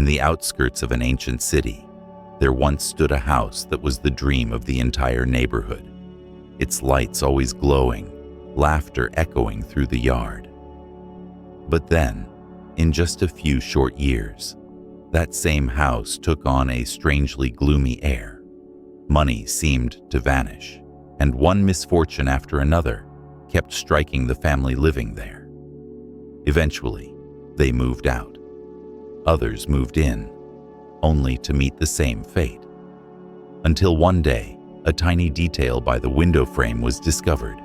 In the outskirts of an ancient city, there once stood a house that was the dream of the entire neighborhood. Its lights always glowing, laughter echoing through the yard. But then, in just a few short years, that same house took on a strangely gloomy air. Money seemed to vanish, and one misfortune after another kept striking the family living there. Eventually, they moved out. Others moved in, only to meet the same fate. Until one day, a tiny detail by the window frame was discovered.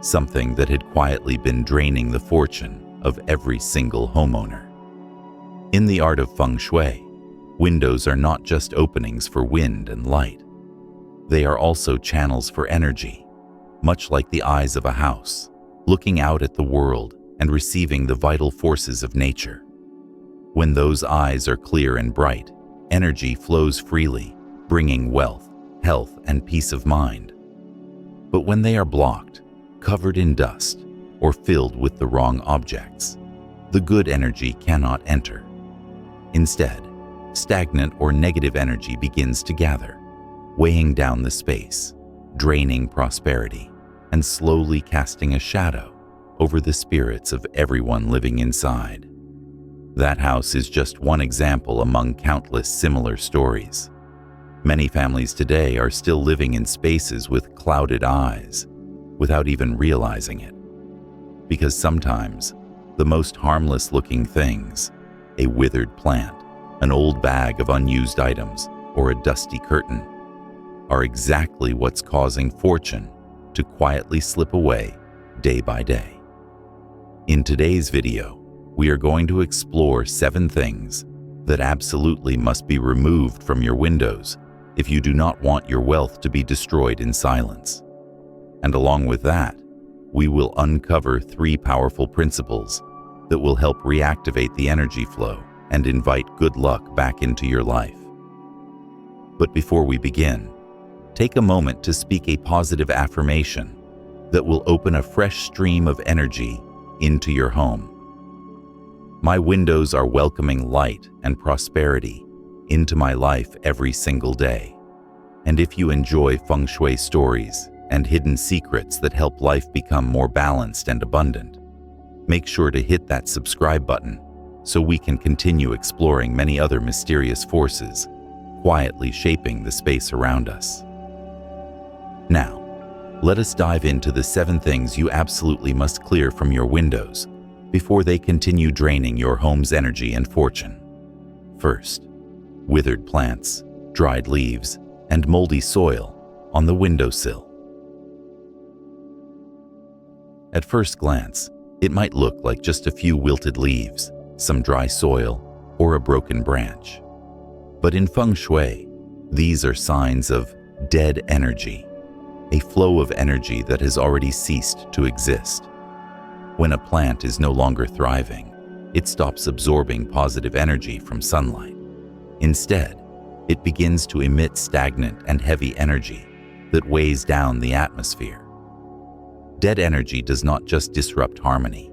Something that had quietly been draining the fortune of every single homeowner. In the art of Feng Shui, windows are not just openings for wind and light. They are also channels for energy, much like the eyes of a house, looking out at the world and receiving the vital forces of nature. When those eyes are clear and bright, energy flows freely, bringing wealth, health, and peace of mind. But when they are blocked, covered in dust, or filled with the wrong objects, the good energy cannot enter. Instead, stagnant or negative energy begins to gather, weighing down the space, draining prosperity, and slowly casting a shadow over the spirits of everyone living inside. That house is just one example among countless similar stories. Many families today are still living in spaces with clouded eyes, without even realizing it. Because sometimes, the most harmless-looking things, a withered plant, an old bag of unused items, or a dusty curtain, are exactly what's causing fortune to quietly slip away day by day. In today's video, we are going to explore 7 things that absolutely must be removed from your windows if you do not want your wealth to be destroyed in silence. And along with that, we will uncover 3 powerful principles that will help reactivate the energy flow and invite good luck back into your life. But before we begin, take a moment to speak a positive affirmation that will open a fresh stream of energy into your home. My windows are welcoming light and prosperity into my life every single day. And if you enjoy Feng Shui stories and hidden secrets that help life become more balanced and abundant, make sure to hit that subscribe button so we can continue exploring many other mysterious forces quietly shaping the space around us. Now, let us dive into the 7 things you absolutely must clear from your windows before they continue draining your home's energy and fortune. First, withered plants, dried leaves, and moldy soil on the windowsill. At first glance, it might look like just a few wilted leaves, some dry soil, or a broken branch. But in Feng Shui, these are signs of dead energy, a flow of energy that has already ceased to exist. When a plant is no longer thriving, it stops absorbing positive energy from sunlight. Instead, it begins to emit stagnant and heavy energy that weighs down the atmosphere. Dead energy does not just disrupt harmony,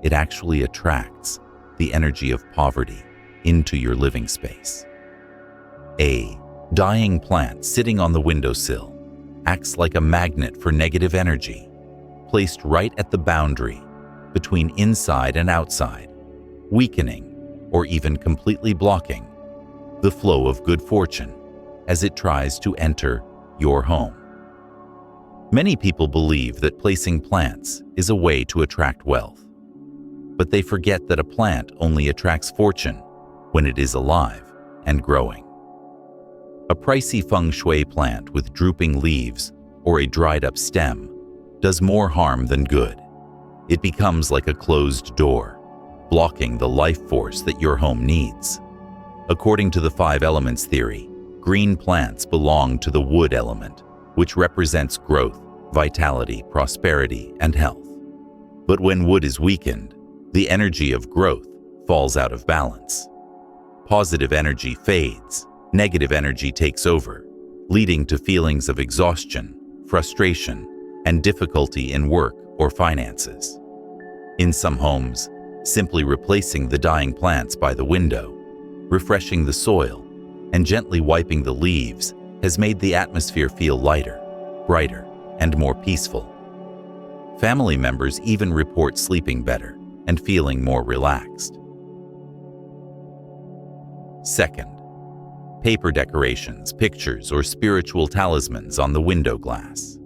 it actually attracts the energy of poverty into your living space. A dying plant sitting on the windowsill acts like a magnet for negative energy, placed right at the boundary between inside and outside, weakening or even completely blocking the flow of good fortune as it tries to enter your home. Many people believe that placing plants is a way to attract wealth, but they forget that a plant only attracts fortune when it is alive and growing. A pricey Feng Shui plant with drooping leaves or a dried-up stem does more harm than good. It becomes like a closed door, blocking the life force that your home needs. According to the 5 elements theory, green plants belong to the wood element, which represents growth, vitality, prosperity, and health. But when wood is weakened, the energy of growth falls out of balance. Positive energy fades, negative energy takes over, leading to feelings of exhaustion, frustration, and difficulty in work or finances. In some homes, simply replacing the dying plants by the window Refreshing the soil and gently wiping the leaves has made the atmosphere feel lighter, brighter, and more peaceful. Family members even report sleeping better and feeling more relaxed. Second, paper decorations, pictures, or spiritual talismans on the window glass.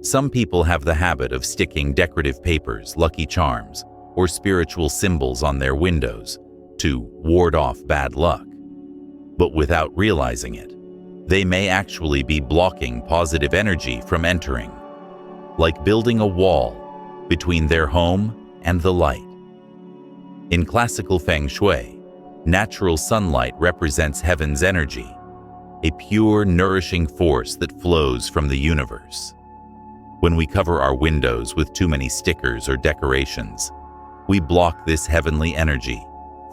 Some people have the habit of sticking decorative papers, lucky charms, or spiritual symbols on their windows to ward off bad luck. But without realizing it, they may actually be blocking positive energy from entering, like building a wall between their home and the light. In classical Feng Shui, natural sunlight represents heaven's energy, a pure, nourishing force that flows from the universe. When we cover our windows with too many stickers or decorations, we block this heavenly energy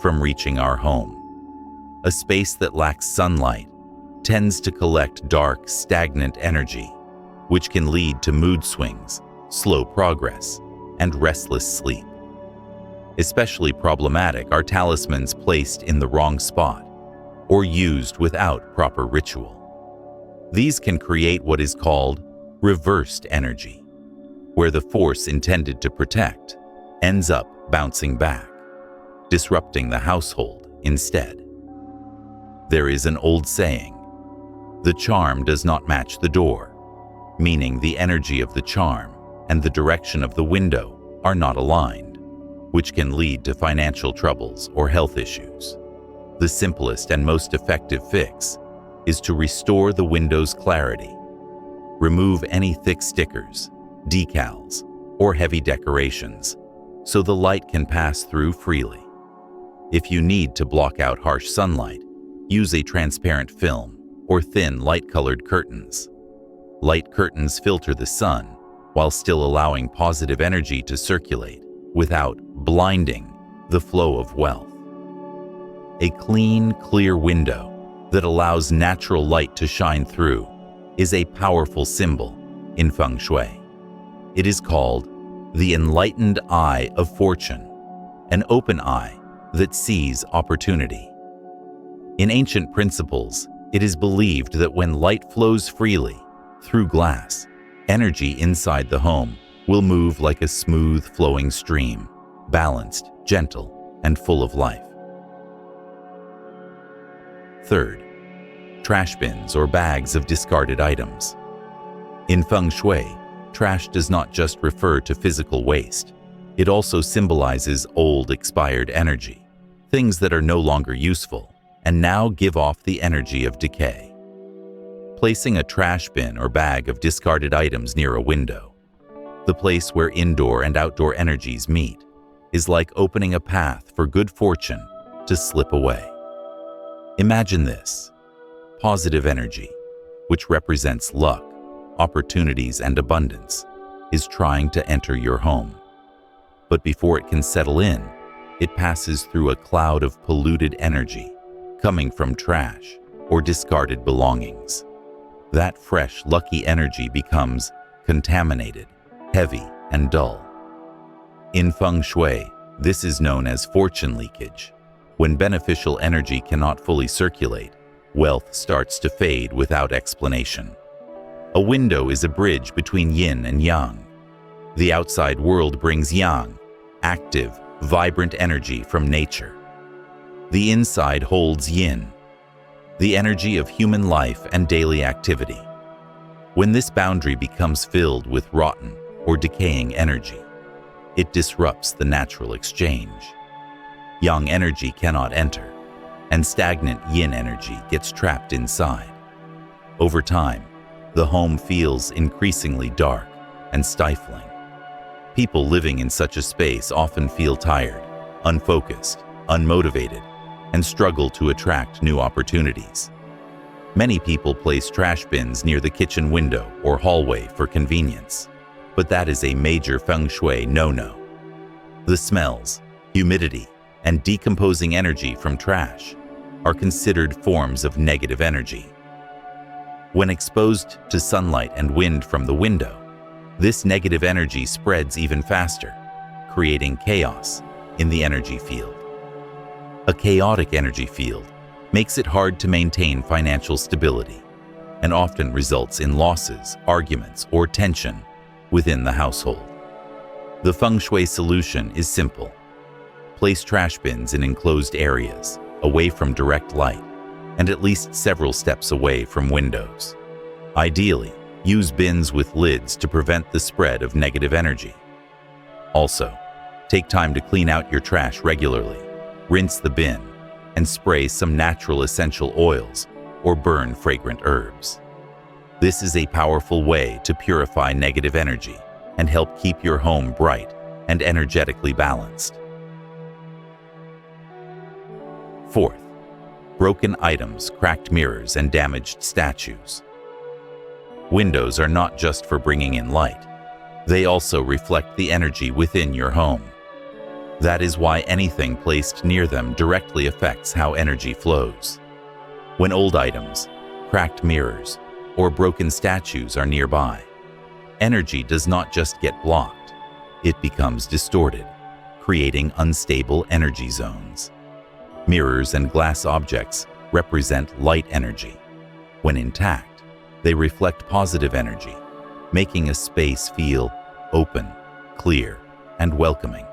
from reaching our home. A space that lacks sunlight tends to collect dark, stagnant energy, which can lead to mood swings, slow progress, and restless sleep. Especially problematic are talismans placed in the wrong spot or used without proper ritual. These can create what is called reversed energy, where the force intended to protect ends up bouncing back, disrupting the household instead. There is an old saying, "The charm does not match the door," meaning the energy of the charm and the direction of the window are not aligned, which can lead to financial troubles or health issues. The simplest and most effective fix is to restore the window's clarity. Remove any thick stickers, decals, or heavy decorations so the light can pass through freely. If you need to block out harsh sunlight, use a transparent film or thin light-colored curtains. Light curtains filter the sun while still allowing positive energy to circulate without blinding the flow of wealth. A clean, clear window that allows natural light to shine through is a powerful symbol in Feng Shui. It is called the enlightened eye of fortune, an open eye that sees opportunity. In ancient principles, it is believed that when light flows freely through glass, energy inside the home will move like a smooth flowing stream, balanced, gentle, and full of life. Third, trash bins or bags of discarded items. In Feng Shui, trash does not just refer to physical waste. It also symbolizes old, expired energy, things that are no longer useful and now give off the energy of decay. Placing a trash bin or bag of discarded items near a window, the place where indoor and outdoor energies meet, is like opening a path for good fortune to slip away. Imagine this: positive energy, which represents luck, opportunities, and abundance, is trying to enter your home. But before it can settle in, it passes through a cloud of polluted energy coming from trash or discarded belongings. That fresh, lucky energy becomes contaminated, heavy, and dull. In Feng Shui, this is known as fortune leakage. When beneficial energy cannot fully circulate, wealth starts to fade without explanation. A window is a bridge between yin and yang. The outside world brings yang, active, vibrant energy from nature. The inside holds yin, the energy of human life and daily activity. When this boundary becomes filled with rotten or decaying energy, it disrupts the natural exchange. Yang energy cannot enter, and stagnant yin energy gets trapped inside. Over time, the home feels increasingly dark and stifling. People living in such a space often feel tired, unfocused, unmotivated, and struggle to attract new opportunities. Many people place trash bins near the kitchen window or hallway for convenience, but that is a major Feng Shui no-no. The smells, humidity, and decomposing energy from trash are considered forms of negative energy. When exposed to sunlight and wind from the window, this negative energy spreads even faster, creating chaos in the energy field. A chaotic energy field makes it hard to maintain financial stability and often results in losses, arguments, or tension within the household. The Feng Shui solution is simple. Place trash bins in enclosed areas, away from direct light, and at least several steps away from windows. Ideally, use bins with lids to prevent the spread of negative energy. Also, take time to clean out your trash regularly, rinse the bin, and spray some natural essential oils or burn fragrant herbs. This is a powerful way to purify negative energy and help keep your home bright and energetically balanced. Fourth, broken items, cracked mirrors, and damaged statues. Windows are not just for bringing in light. They also reflect the energy within your home. That is why anything placed near them directly affects how energy flows. When old items, cracked mirrors, or broken statues are nearby, energy does not just get blocked, it becomes distorted, creating unstable energy zones. Mirrors and glass objects represent light energy. When intact, they reflect positive energy, making a space feel open, clear, and welcoming.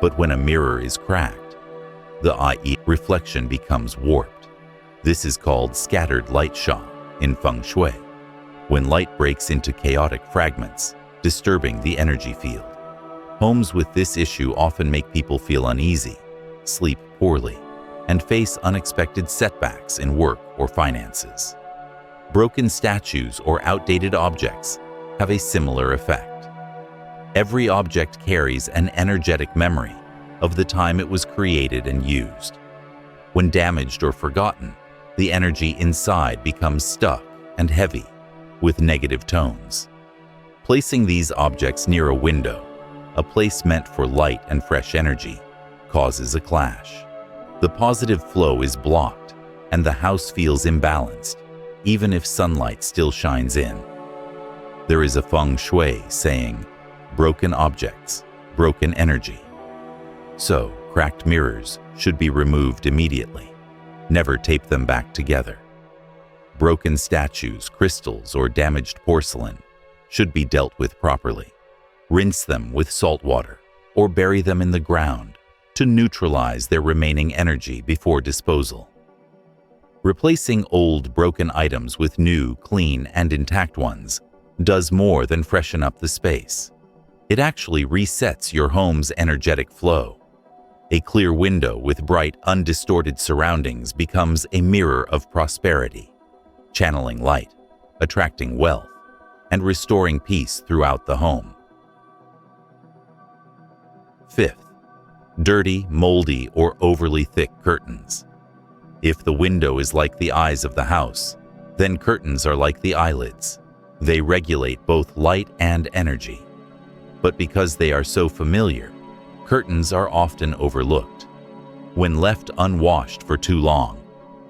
But when a mirror is cracked, the i.e. reflection becomes warped. This is called scattered light Sha in Feng Shui, when light breaks into chaotic fragments, disturbing the energy field. Homes with this issue often make people feel uneasy, sleep poorly, and face unexpected setbacks in work or finances. Broken statues or outdated objects have a similar effect. Every object carries an energetic memory of the time it was created and used. When damaged or forgotten, the energy inside becomes stuck and heavy, with negative tones. Placing these objects near a window, a place meant for light and fresh energy, causes a clash. The positive flow is blocked, and the house feels imbalanced, even if sunlight still shines in. There is a Feng Shui saying, broken objects, broken energy. So, cracked mirrors should be removed immediately. Never tape them back together. Broken statues, crystals, or damaged porcelain should be dealt with properly. Rinse them with salt water or bury them in the ground to neutralize their remaining energy before disposal. Replacing old, broken items with new, clean, and intact ones does more than freshen up the space. It actually resets your home's energetic flow. A clear window with bright, undistorted surroundings becomes a mirror of prosperity, channeling light, attracting wealth, and restoring peace throughout the home. Fifth, dirty, moldy, or overly thick curtains. If the window is like the eyes of the house, then curtains are like the eyelids. They regulate both light and energy. But because they are so familiar, curtains are often overlooked. When left unwashed for too long,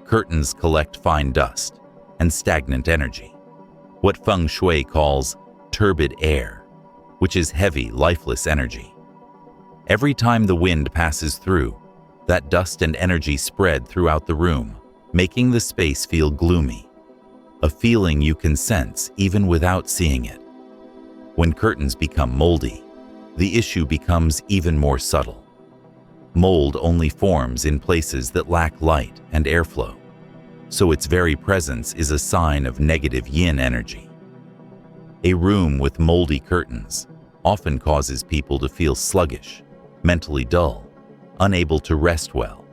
curtains collect fine dust and stagnant energy, what Feng Shui calls turbid air, which is heavy, lifeless energy. Every time the wind passes through, that dust and energy spread throughout the room, making the space feel gloomy, a feeling you can sense even without seeing it. When curtains become moldy, the issue becomes even more subtle. Mold only forms in places that lack light and airflow, so its very presence is a sign of negative yin energy. A room with moldy curtains often causes people to feel sluggish, mentally dull, unable to rest well,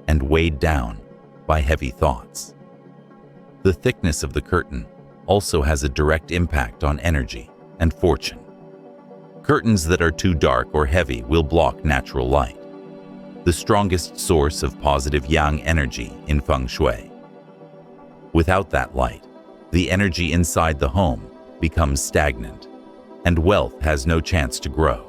and weighed down by heavy thoughts. The thickness of the curtain also has a direct impact on energy and fortune. Curtains that are too dark or heavy will block natural light, the strongest source of positive yang energy in Feng Shui. Without that light, the energy inside the home becomes stagnant, and wealth has no chance to grow.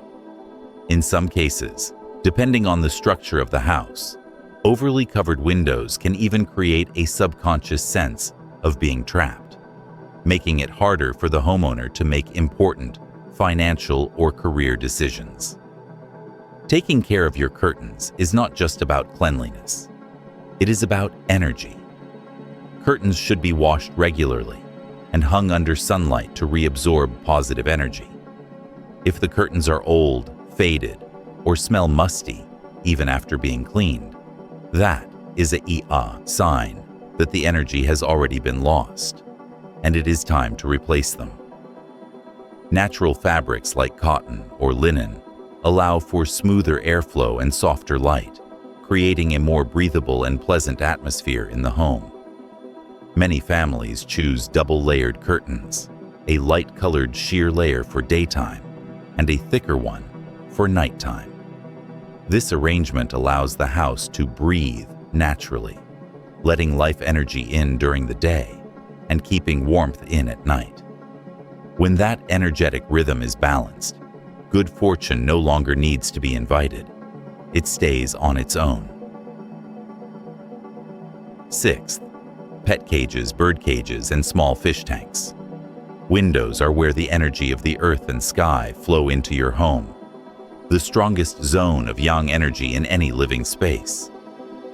In some cases, depending on the structure of the house, overly covered windows can even create a subconscious sense of being trapped, making it harder for the homeowner to make important financial or career decisions. Taking care of your curtains is not just about cleanliness. It is about energy. Curtains should be washed regularly and hung under sunlight to reabsorb positive energy. If the curtains are old, faded, or smell musty even after being cleaned, that is a sign that the energy has already been lost, and it is time to replace them. Natural fabrics like cotton or linen allow for smoother airflow and softer light, creating a more breathable and pleasant atmosphere in the home. Many families choose double-layered curtains, a light-colored sheer layer for daytime and a thicker one for nighttime. This arrangement allows the house to breathe naturally, letting life energy in during the day and keeping warmth in at night. When that energetic rhythm is balanced, good fortune no longer needs to be invited. It stays on its own. Sixth, pet cages, bird cages, and small fish tanks. Windows are where the energy of the earth and sky flow into your home, the strongest zone of yang energy in any living space.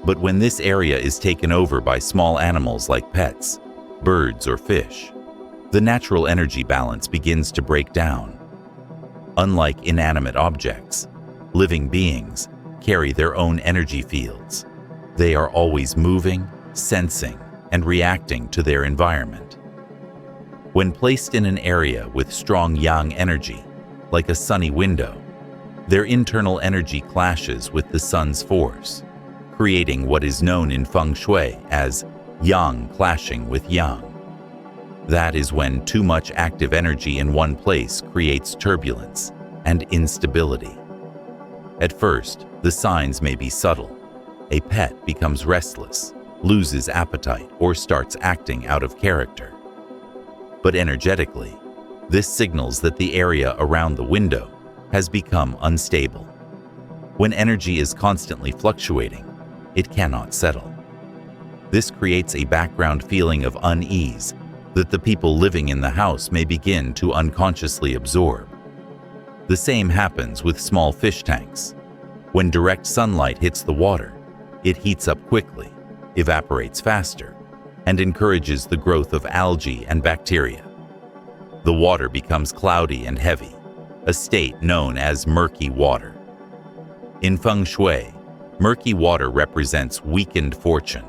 But when this area is taken over by small animals like pets, birds, or fish, the natural energy balance begins to break down. Unlike inanimate objects, living beings carry their own energy fields. They are always moving, sensing, and reacting to their environment. When placed in an area with strong yang energy, like a sunny window, their internal energy clashes with the sun's force, creating what is known in Feng Shui as yang clashing with yang. That is when too much active energy in one place creates turbulence and instability. At first, the signs may be subtle. A pet becomes restless, loses appetite, or starts acting out of character. But energetically, this signals that the area around the window has become unstable. When energy is constantly fluctuating, it cannot settle. This creates a background feeling of unease that the people living in the house may begin to unconsciously absorb. The same happens with small fish tanks. When direct sunlight hits the water, it heats up quickly, evaporates faster, and encourages the growth of algae and bacteria. The water becomes cloudy and heavy, a state known as murky water. In Feng Shui, murky water represents weakened fortune,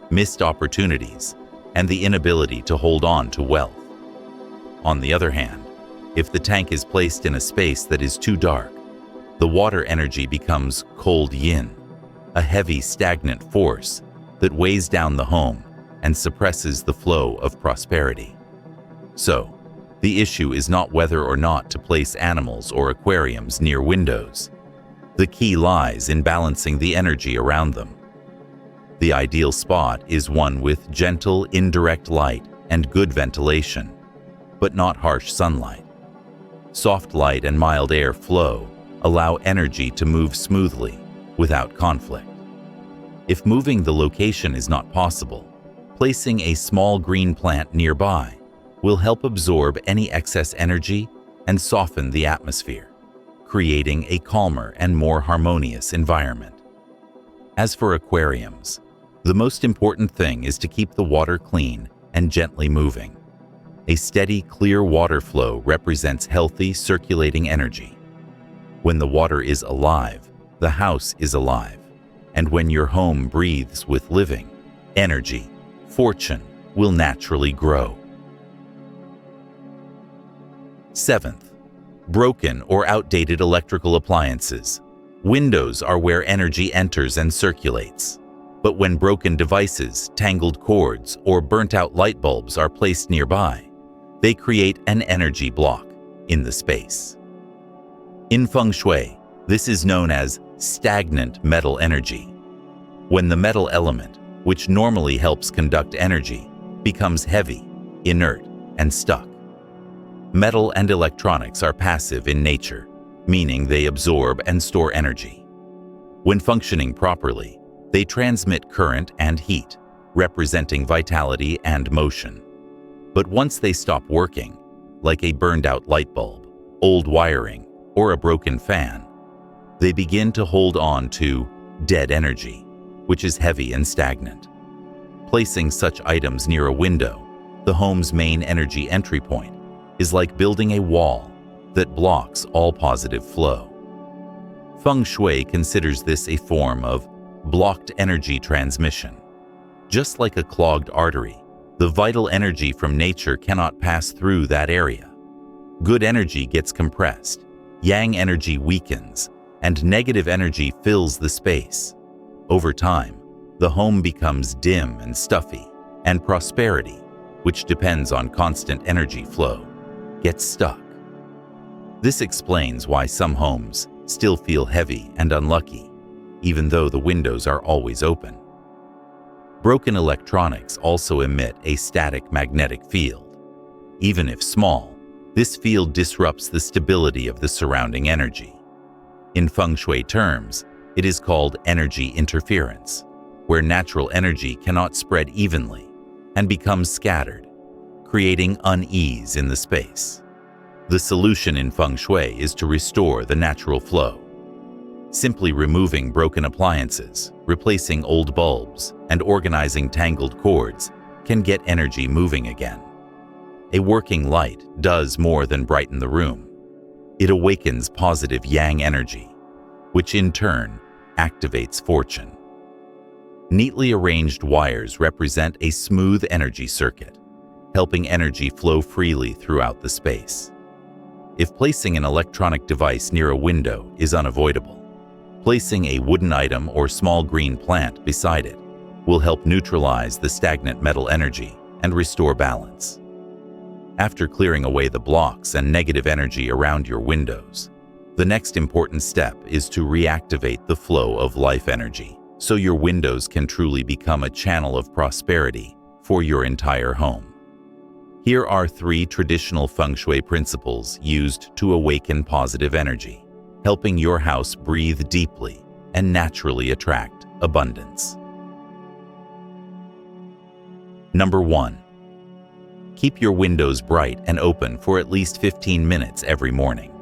missed opportunities, and the inability to hold on to wealth. On the other hand, if the tank is placed in a space that is too dark, the water energy becomes cold yin, a heavy, stagnant force that weighs down the home and suppresses the flow of prosperity. So, the issue is not whether or not to place animals or aquariums near windows. The key lies in balancing the energy around them. The ideal spot is one with gentle, indirect light and good ventilation, but not harsh sunlight. Soft light and mild air flow allow energy to move smoothly without conflict. If moving the location is not possible, placing a small green plant nearby will help absorb any excess energy and soften the atmosphere, creating a calmer and more harmonious environment. As for aquariums, the most important thing is to keep the water clean and gently moving. A steady, clear water flow represents healthy, circulating energy. When the water is alive, the house is alive. And when your home breathes with living energy, fortune will naturally grow. Seventh, broken or outdated electrical appliances. Windows are where energy enters and circulates. But when broken devices, tangled cords, or burnt-out light bulbs are placed nearby, they create an energy block in the space. In Feng Shui, this is known as stagnant metal energy. When the metal element, which normally helps conduct energy, becomes heavy, inert, and stuck. Metal and electronics are passive in nature, meaning they absorb and store energy. When functioning properly, they transmit current and heat, representing vitality and motion. But once they stop working, like a burned-out light bulb, old wiring, or a broken fan, They begin to hold on to dead energy, which is heavy and stagnant. Placing such items near a window, the home's main energy entry point, is like building a wall that blocks all positive flow. Feng Shui considers this a form of blocked energy transmission. Just like a clogged artery, the vital energy from nature cannot pass through that area. Good energy gets compressed, yang energy weakens, and negative energy fills the space. Over time, the home becomes dim and stuffy, and prosperity, which depends on constant energy flow, gets stuck. This explains why some homes still feel heavy and unlucky, even though the windows are always open. Broken electronics also emit a static magnetic field. Even if small, this field disrupts the stability of the surrounding energy. In Feng Shui terms, it is called energy interference, where natural energy cannot spread evenly and becomes scattered, creating unease in the space. The solution in Feng Shui is to restore the natural flow. Simply removing broken appliances, replacing old bulbs, and organizing tangled cords can get energy moving again. A working light does more than brighten the room. It awakens positive yang energy, which in turn activates fortune. Neatly arranged wires represent a smooth energy circuit, helping energy flow freely throughout the space. If placing an electronic device near a window is unavoidable, placing a wooden item or small green plant beside it will help neutralize the stagnant metal energy and restore balance. After clearing away the blocks and negative energy around your windows, the next important step is to reactivate the flow of life energy so your windows can truly become a channel of prosperity for your entire home. Here are 3 traditional Feng Shui principles used to awaken positive energy, helping your house breathe deeply and naturally attract abundance. Number 1. Keep your windows bright and open for at least 15 minutes every morning.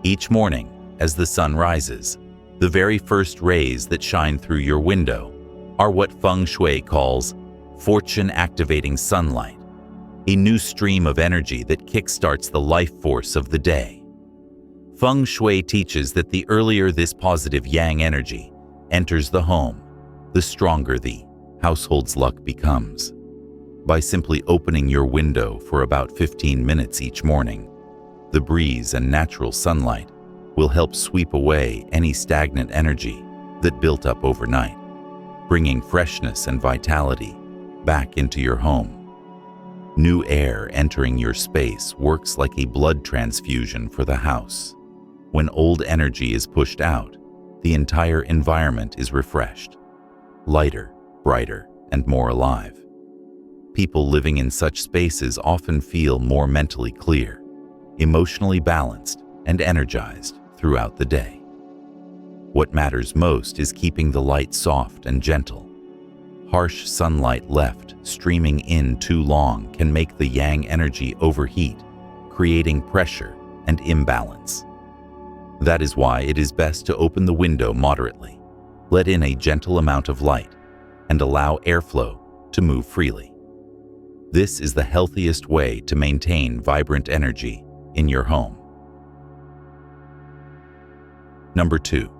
Each morning, as the sun rises, the very first rays that shine through your window are what Feng Shui calls fortune-activating sunlight, a new stream of energy that kickstarts the life force of the day. Feng Shui teaches that the earlier this positive yang energy enters the home, the stronger the household's luck becomes. By simply opening your window for about 15 minutes each morning, the breeze and natural sunlight will help sweep away any stagnant energy that built up overnight, bringing freshness and vitality back into your home. New air entering your space works like a blood transfusion for the house. When old energy is pushed out, the entire environment is refreshed, lighter, brighter, and more alive. People living in such spaces often feel more mentally clear, emotionally balanced, and energized throughout the day. What matters most is keeping the light soft and gentle. Harsh sunlight left streaming in too long can make the yang energy overheat, creating pressure and imbalance. That is why it is best to open the window moderately, let in a gentle amount of light, and allow airflow to move freely. This is the healthiest way to maintain vibrant energy in your home. Number 2.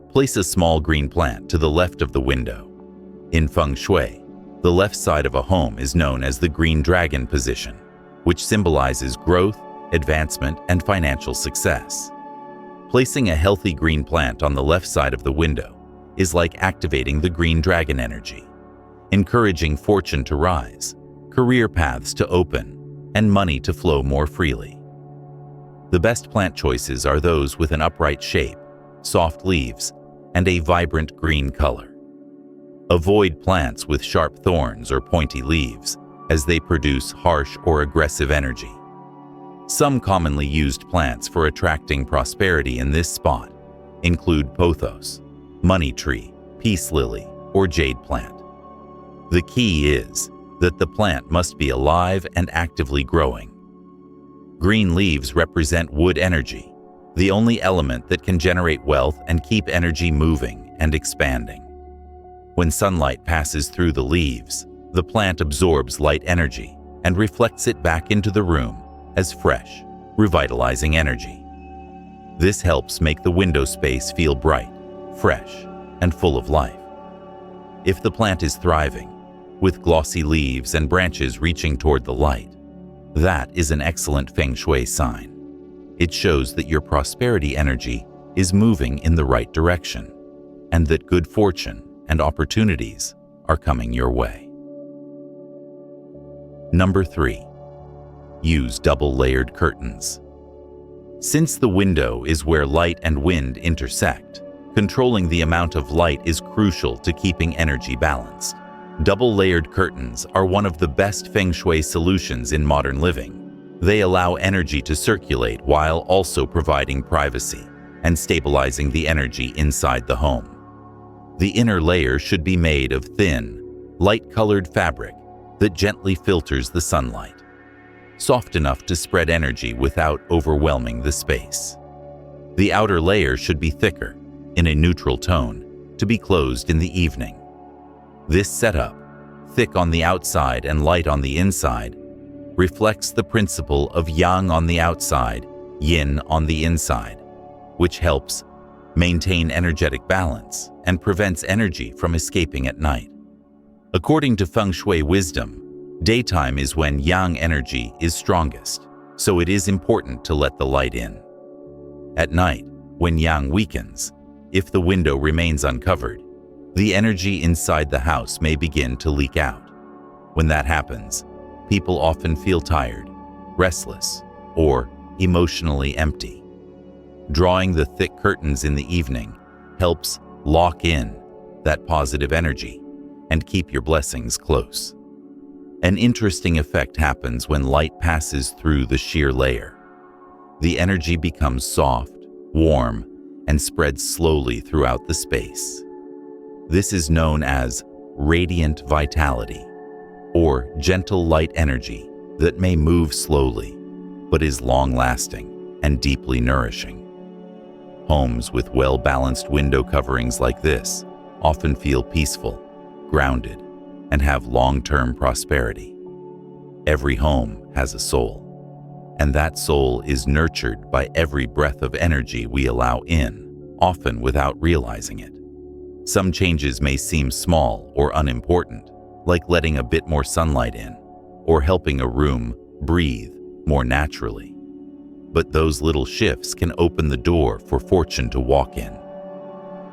Place a small green plant to the left of the window. In Feng Shui, the left side of a home is known as the green dragon position, which symbolizes growth, advancement, and financial success. Placing a healthy green plant on the left side of the window is like activating the green dragon energy, encouraging fortune to rise, career paths to open, and money to flow more freely. The best plant choices are those with an upright shape, soft leaves, and a vibrant green color. Avoid plants with sharp thorns or pointy leaves, as they produce harsh or aggressive energy. Some commonly used plants for attracting prosperity in this spot include pothos, money tree, peace lily, or jade plant. The key is that the plant must be alive and actively growing. Green leaves represent wood energy, the only element that can generate wealth and keep energy moving and expanding. When sunlight passes through the leaves, the plant absorbs light energy and reflects it back into the room as fresh, revitalizing energy. This helps make the window space feel bright, fresh, and full of life. If the plant is thriving, with glossy leaves and branches reaching toward the light, that is an excellent Feng Shui sign. It shows that your prosperity energy is moving in the right direction, and that good fortune and opportunities are coming your way. Number 3. Use double-layered curtains. Since the window is where light and wind intersect, controlling the amount of light is crucial to keeping energy balanced. Double-layered curtains are one of the best Feng Shui solutions in modern living. They allow energy to circulate while also providing privacy and stabilizing the energy inside the home. The inner layer should be made of thin, light-colored fabric that gently filters the sunlight, soft enough to spread energy without overwhelming the space. The outer layer should be thicker, in a neutral tone, to be closed in the evening. This setup, thick on the outside and light on the inside, reflects the principle of yang on the outside, yin on the inside, which helps maintain energetic balance and prevents energy from escaping at night. According to Feng Shui wisdom, daytime is when yang energy is strongest, so it is important to let the light in. At night, when yang weakens, if the window remains uncovered, the energy inside the house may begin to leak out. When that happens, people often feel tired, restless, or emotionally empty. Drawing the thick curtains in the evening helps lock in that positive energy and keep your blessings close. An interesting effect happens when light passes through the sheer layer. The energy becomes soft, warm, and spreads slowly throughout the space. This is known as radiant vitality, or gentle light energy that may move slowly, but is long-lasting and deeply nourishing. Homes with well-balanced window coverings like this often feel peaceful, grounded, and have long-term prosperity. Every home has a soul, and that soul is nurtured by every breath of energy we allow in, often without realizing it. Some changes may seem small or unimportant, like letting a bit more sunlight in, or helping a room breathe more naturally. But those little shifts can open the door for fortune to walk in.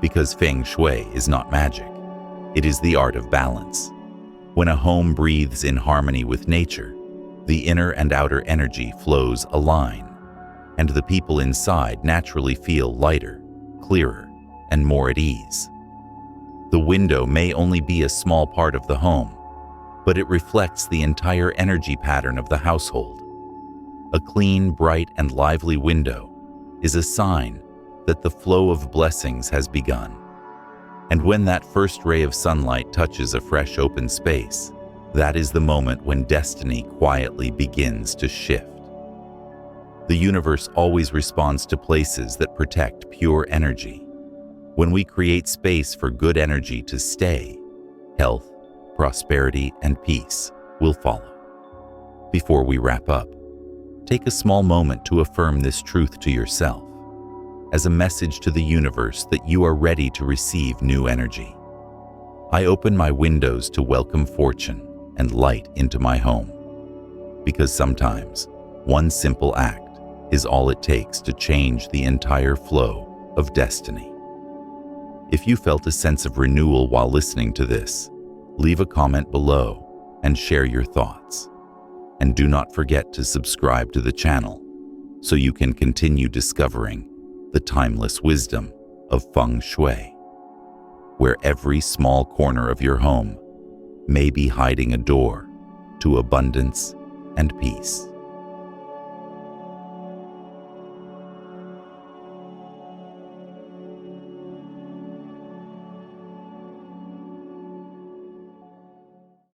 Because Feng Shui is not magic, it is the art of balance. When a home breathes in harmony with nature, the inner and outer energy flows align, and the people inside naturally feel lighter, clearer, and more at ease. The window may only be a small part of the home, but it reflects the entire energy pattern of the household. A clean, bright, and lively window is a sign that the flow of blessings has begun. And when that first ray of sunlight touches a fresh open space, that is the moment when destiny quietly begins to shift. The universe always responds to places that protect pure energy. When we create space for good energy to stay, health, prosperity, and peace will follow. Before we wrap up, take a small moment to affirm this truth to yourself, as a message to the universe that you are ready to receive new energy. I open my windows to welcome fortune and light into my home, because sometimes one simple act is all it takes to change the entire flow of destiny. If you felt a sense of renewal while listening to this, leave a comment below and share your thoughts. And do not forget to subscribe to the channel so you can continue discovering the timeless wisdom of Feng Shui, where every small corner of your home may be hiding a door to abundance and peace.